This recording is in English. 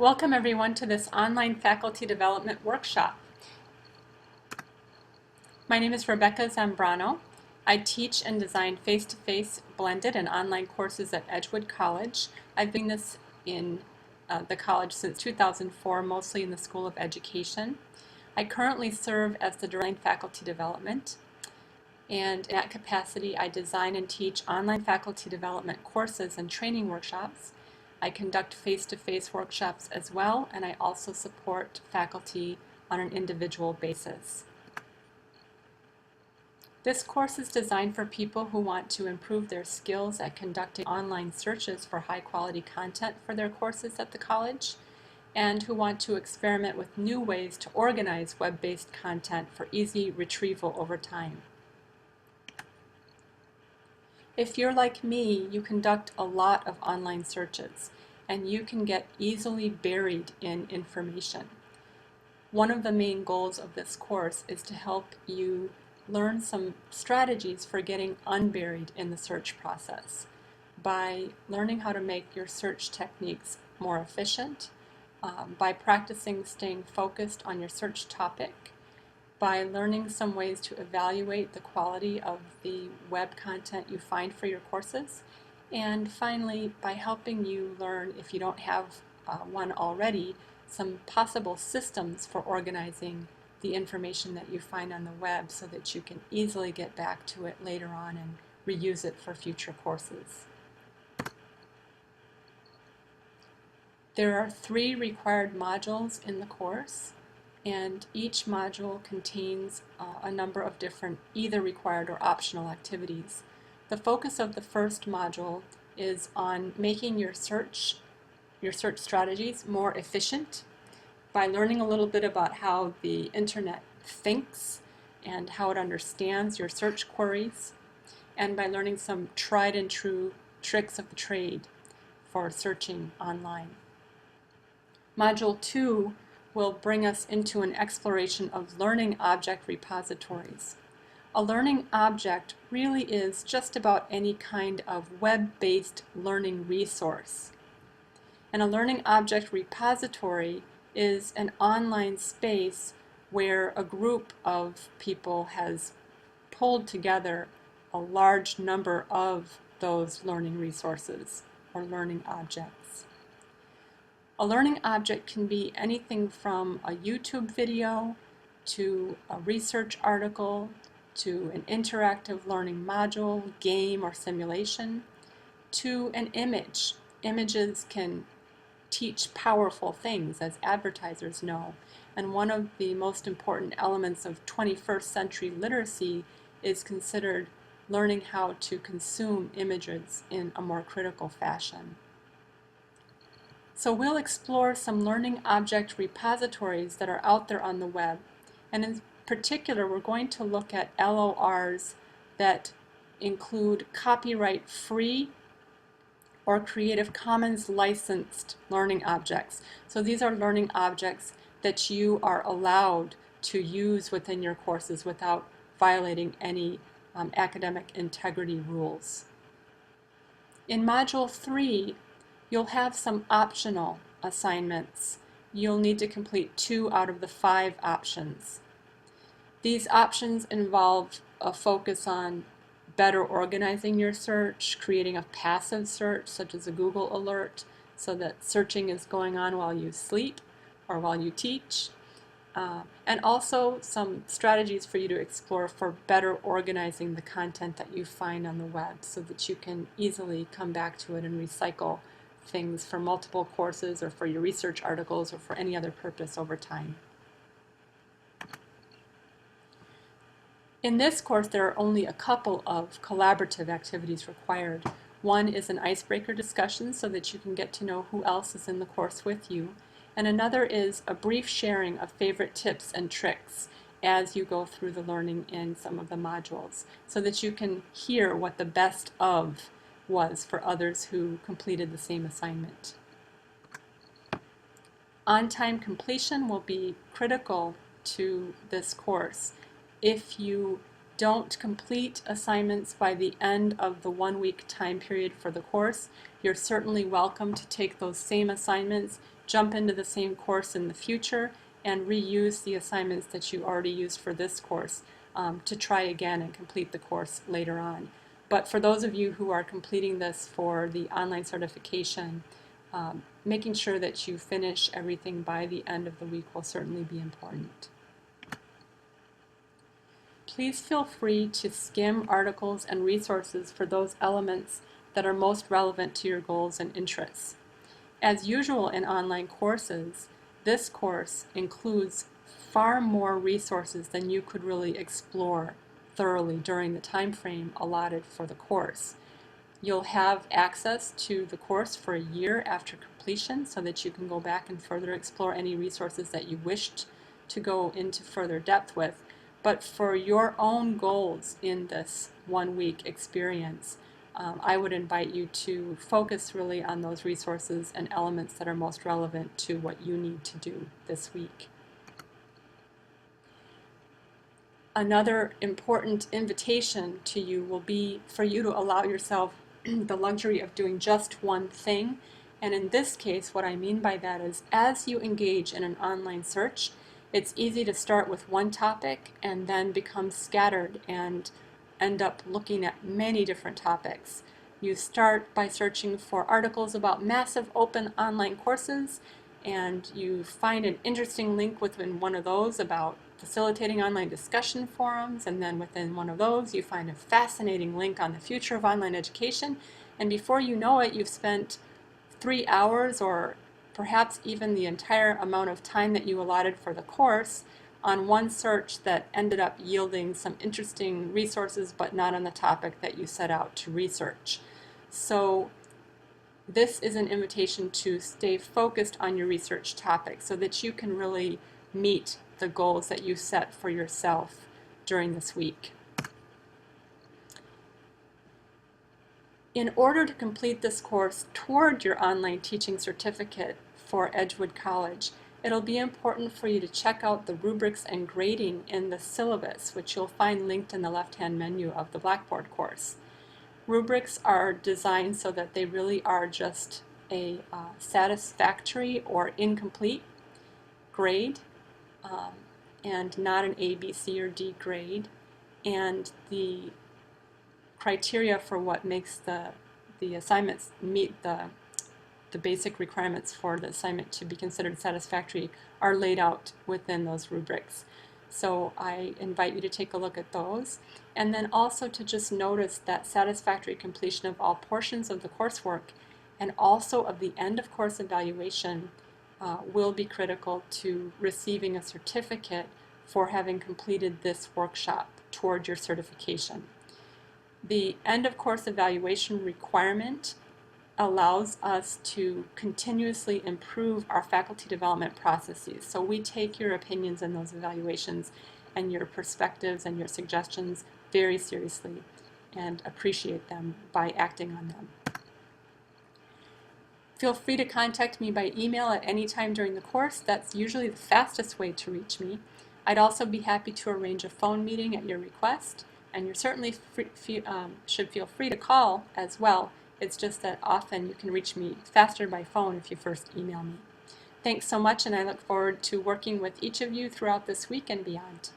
Welcome everyone to this online faculty development workshop. My name is Rebecca Zambrano. I teach and design face-to-face blended and online courses at Edgewood College. I've been doing this in the college since 2004, mostly in the School of Education. I currently serve as the Director of Faculty Development, and in that capacity I design and teach online faculty development courses and training workshops. I conduct face-to-face workshops as well, and I also support faculty on an individual basis. This course is designed for people who want to improve their skills at conducting online searches for high-quality content for their courses at the college, and who want to experiment with new ways to organize web-based content for easy retrieval over time. If you're like me, you conduct a lot of online searches, and you can get easily buried in information. One of the main goals of this course is to help you learn some strategies for getting unburied in the search process by learning how to make your search techniques more efficient, by practicing staying focused on your search topic, by learning some ways to evaluate the quality of the web content you find for your courses, and finally by helping you learn, if you don't have one already, some possible systems for organizing the information that you find on the web so that you can easily get back to it later on and reuse it for future courses. There are 3 required modules in the course, and each module contains a number of different either required or optional activities. The focus of the first module is on making your search strategies more efficient by learning a little bit about how the internet thinks and how it understands your search queries, and by learning some tried and true tricks of the trade for searching online. Module 2 will bring us into an exploration of learning object repositories. A learning object really is just about any kind of web-based learning resource. And a learning object repository is an online space where a group of people has pulled together a large number of those learning resources or learning objects. A learning object can be anything from a YouTube video to a research article to an interactive learning module, game, or simulation, to an image. Images can teach powerful things, as advertisers know, and one of the most important elements of 21st century literacy is considered learning how to consume images in a more critical fashion. So we'll explore some learning object repositories that are out there on the web, and in particular we're going to look at LORs that include copyright-free or Creative Commons licensed learning objects. So these are learning objects that you are allowed to use within your courses without violating any academic integrity rules. In Module 3, you'll have some optional assignments. You'll need to complete 2 out of the 5 options. These options involve a focus on better organizing your search, creating a passive search such as a Google alert so that searching is going on while you sleep or while you teach, and also some strategies for you to explore for better organizing the content that you find on the web so that you can easily come back to it and recycle things for multiple courses or for your research articles or for any other purpose over time. In this course, there are only a couple of collaborative activities required. One is an icebreaker discussion so that you can get to know who else is in the course with you, and another is a brief sharing of favorite tips and tricks as you go through the learning in some of the modules so that you can hear what the best of was for others who completed the same assignment. On-time completion will be critical to this course. If you don't complete assignments by the end of the 1 week time period for the course, you're certainly welcome to take those same assignments, jump into the same course in the future, and reuse the assignments that you already used for this course to try again and complete the course later on. But for those of you who are completing this for the online certification, making sure that you finish everything by the end of the week will certainly be important. Please feel free to skim articles and resources for those elements that are most relevant to your goals and interests. As usual in online courses, this course includes far more resources than you could really explore thoroughly during the time frame allotted for the course. You'll have access to the course for a year after completion so that you can go back and further explore any resources that you wished to go into further depth with. But for your own goals in this 1 week experience, I would invite you to focus really on those resources and elements that are most relevant to what you need to do this week. Another important invitation to you will be for you to allow yourself the luxury of doing just one thing. And in this case, what I mean by that is as you engage in an online search, it's easy to start with one topic and then become scattered and end up looking at many different topics. You start by searching for articles about massive open online courses, and you find an interesting link within one of those about facilitating online discussion forums, and then within one of those you find a fascinating link on the future of online education, and before you know it, you've spent 3 hours or perhaps even the entire amount of time that you allotted for the course on one search that ended up yielding some interesting resources but not on the topic that you set out to research. So this is an invitation to stay focused on your research topic so that you can really meet the goals that you set for yourself during this week. In order to complete this course toward your online teaching certificate for Edgewood College, it'll be important for you to check out the rubrics and grading in the syllabus, which you'll find linked in the left-hand menu of the Blackboard course. Rubrics are designed so that they really are just a satisfactory or incomplete grade, and not an A, B, C, or D grade. And the criteria for what makes the assignments meet the basic requirements for the assignment to be considered satisfactory are laid out within those rubrics. So I invite you to take a look at those, and then also to just notice that satisfactory completion of all portions of the coursework and also of the end of course evaluation will be critical to receiving a certificate for having completed this workshop toward your certification. The end of course evaluation requirement allows us to continuously improve our faculty development processes. So we take your opinions in those evaluations and your perspectives and your suggestions very seriously and appreciate them by acting on them. Feel free to contact me by email at any time during the course. That's usually the fastest way to reach me. I'd also be happy to arrange a phone meeting at your request, and you're certainly should feel free to call as well. It's just that often you can reach me faster by phone if you first email me. Thanks so much, and I look forward to working with each of you throughout this week and beyond.